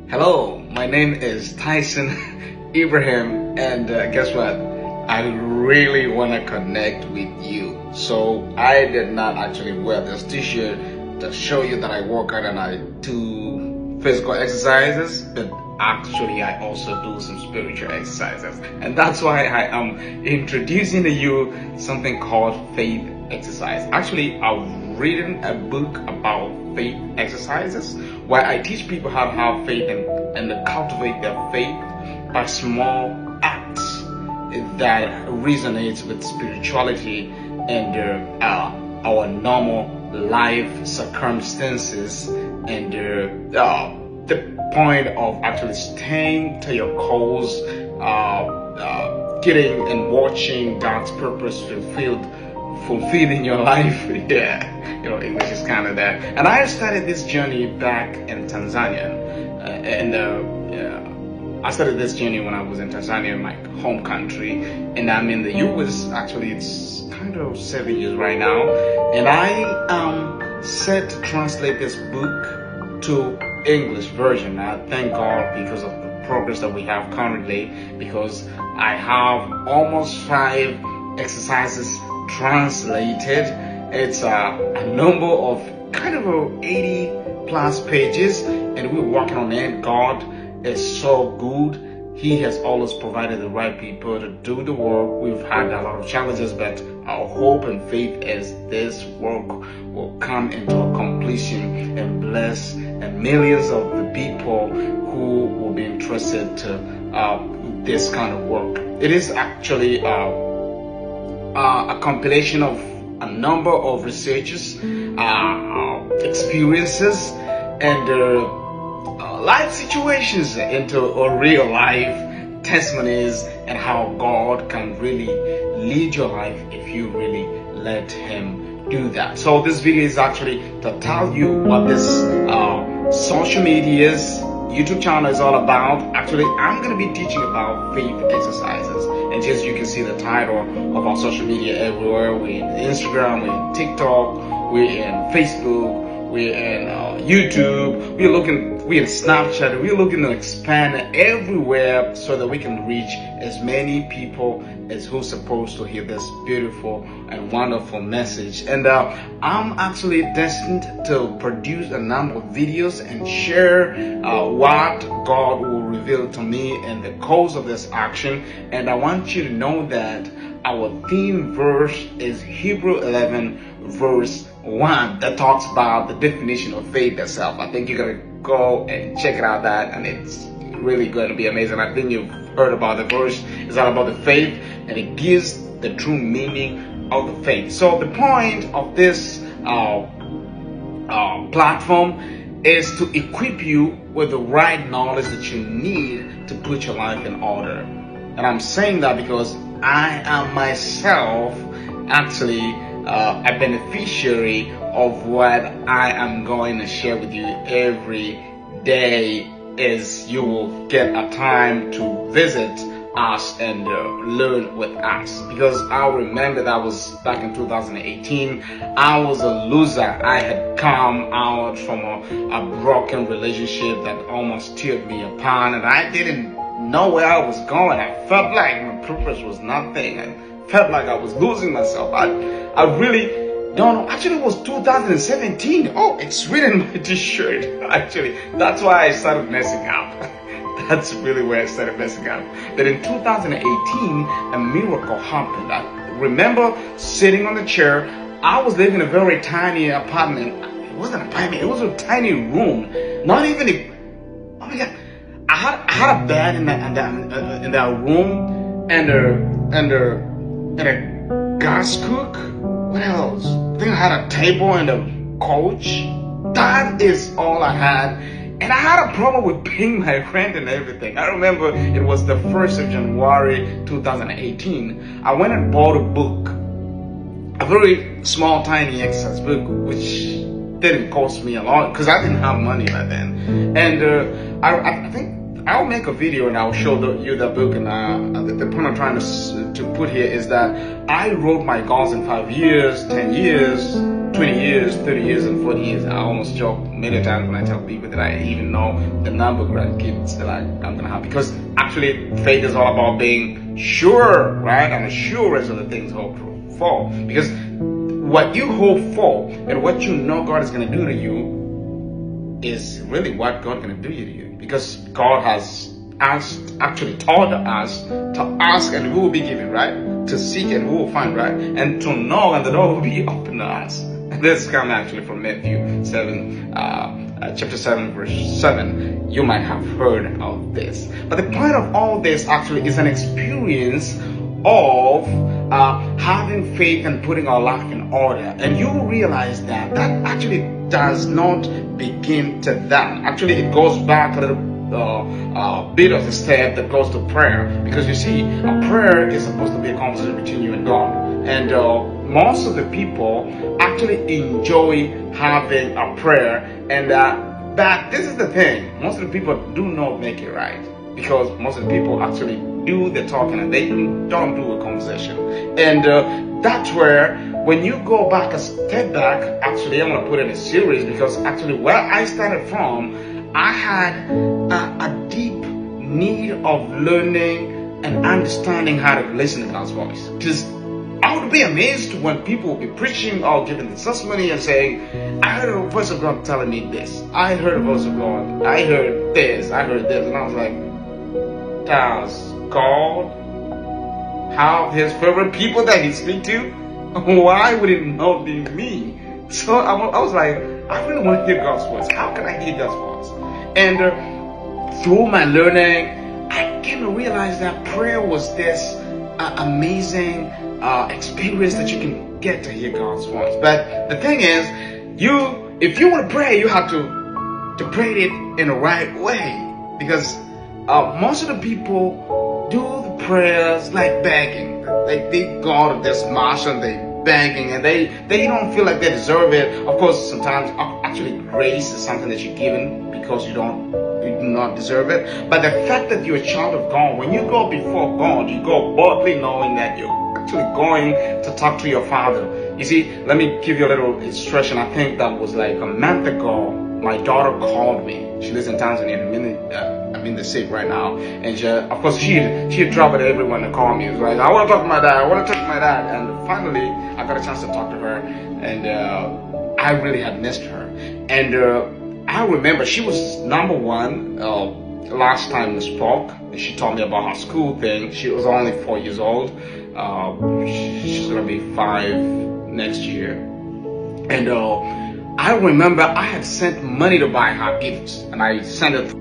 Hello, my name is Tyson Ibrahim, and guess what? I really want to connect with you. So I did not actually wear this t-shirt to show you that I work out and I do physical exercises, but actually I also do some spiritual exercises. And that's why I am introducing to you something called faith exercise. Actually, I've written a book about faith exercises where I teach people how to have faith and to cultivate their faith by small acts that resonates with spirituality and our normal life circumstances and the point of actually staying to your cause, getting and watching God's purpose fulfilled in your life. Yeah, English is kind of that. And I started this journey back in Tanzania, I started this journey when I was in Tanzania, my home country, and I'm in the US. Actually, it's kind of 7 years right now, and I am set to translate this book to English version. I thank God because of the progress that we have currently, because I have almost 5 exercises translated. It's a number of kind of 80 plus pages, and we're working on it. God is so good. He has always provided the right people to do the work. We've had a lot of challenges, but our hope and faith is this work will come into a completion and bless and millions of the people who will be interested to this kind of work. It is actually a compilation of a number of researches, experiences, and life situations into a real life testimonies and how God can really lead your life if you really let Him do that. So this video is actually to tell you what this social media's YouTube channel is all about. Actually, I'm going to be teaching about faith exercises. And just you can see the title of our social media everywhere. We're in Instagram, we're in TikTok, we're in Facebook, we're in YouTube, we're in Snapchat. We're looking to expand everywhere so that we can reach as many people as who's supposed to hear this beautiful and wonderful message. And I'm actually destined to produce a number of videos and share what God will reveal to me in the course of this action. And I want you to know that our theme verse is Hebrew 11 verse 1 that talks about the definition of faith itself. I think you're going to go and check it out and it's really going to be amazing. I think you've heard about the verse. It's all about the faith, and it gives the true meaning of the faith. So the point of this platform is to equip you with the right knowledge that you need to put your life in order. And I'm saying that because I am myself actually a beneficiary of what I am going to share with you every day, as you will get a time to visit us and learn with us. Because I remember that was back in 2018. I was a loser. I had come out from a broken relationship that almost teared me apart, and I didn't know where I was going. I felt like my purpose was nothing. I felt like I was losing myself. I really don't know. Actually, it was 2017. Oh, it's written on my t-shirt. Actually, that's why I started messing up. That's really where I started messing up. But in 2018, a miracle happened. I remember sitting on the chair. I was living in a very tiny apartment. It wasn't an apartment. It was a tiny room. Not even a... Oh my God. I had a bed in that room and a gas cook. What else? I think I had a table and a couch. That is all I had. And I had a problem with paying my rent and everything. I remember it was the 1st of January 2018. I went and bought a book. A very small, tiny exercise book, which didn't cost me a lot because I didn't have money back then. And I think I'll make a video and I'll show you the book. And the point I'm trying to put here is that I wrote my goals in 5 years, 10 years, 20 years, 30 years, and 40 years. I almost joke many times when I tell people that I even know the number of grandkids that I'm gonna have, because actually faith is all about being sure, right? And assurance of the things hoped for. Because what you hope for and what you know God is gonna do to you is really what God gonna do to you, because God has actually taught us to ask and we will be given, right? To seek and we will find, right? And to knock and the door will be open to us. And this comes actually from Matthew 7, chapter 7, verse 7. You might have heard of this, but the point of all this actually is an experience of having faith and putting our life in order. And you will realize that actually does not begin to that. Actually, it goes back a little bit of a step that goes to prayer. Because you see, a prayer is supposed to be a conversation between you and God. And most of the people actually enjoy having a prayer. And but this is the thing, most of the people do not make it right. Because most of the people actually do the talking and they don't do a conversation. And that's where, when you go back a step back, actually I'm going to put in a series, because actually where I started from, I had a deep need of learning and understanding how to listen to God's voice. Because I would be amazed when people would be preaching or giving the testimony and saying, I heard a voice of God telling me this. I heard a voice of God. I heard this. I heard this. And I was like, does God have his favorite people that he speaks to? Why would it not be me? So I was like, I really want to hear God's voice. How can I hear God's voice? And through my learning, I came to realize that prayer was this amazing experience that you can get to hear God's voice. But the thing is, if you want to pray, you have to pray it in the right way. Because most of the people do the prayers like begging. They go to this march and they begging, and they don't feel like they deserve it. Of course, sometimes actually grace is something that you're given because you do not deserve it. But the fact that you're a child of God, when you go before God, you go boldly knowing that you're actually going to talk to your Father. You see, let me give you a little illustration. I think that was like a month ago. My daughter called me. She lives in Tanzania. I'm in the state right now, and of course she traveled everyone to call me. It was like, I want to talk to my dad. I want to talk to my dad. And finally, I got a chance to talk to her, and I really had missed her. And I remember she was number one last time we spoke. She told me about her school thing. She was only 4 years old. She's gonna be 5 next year, and I remember I had sent money to buy her gifts, and I sent it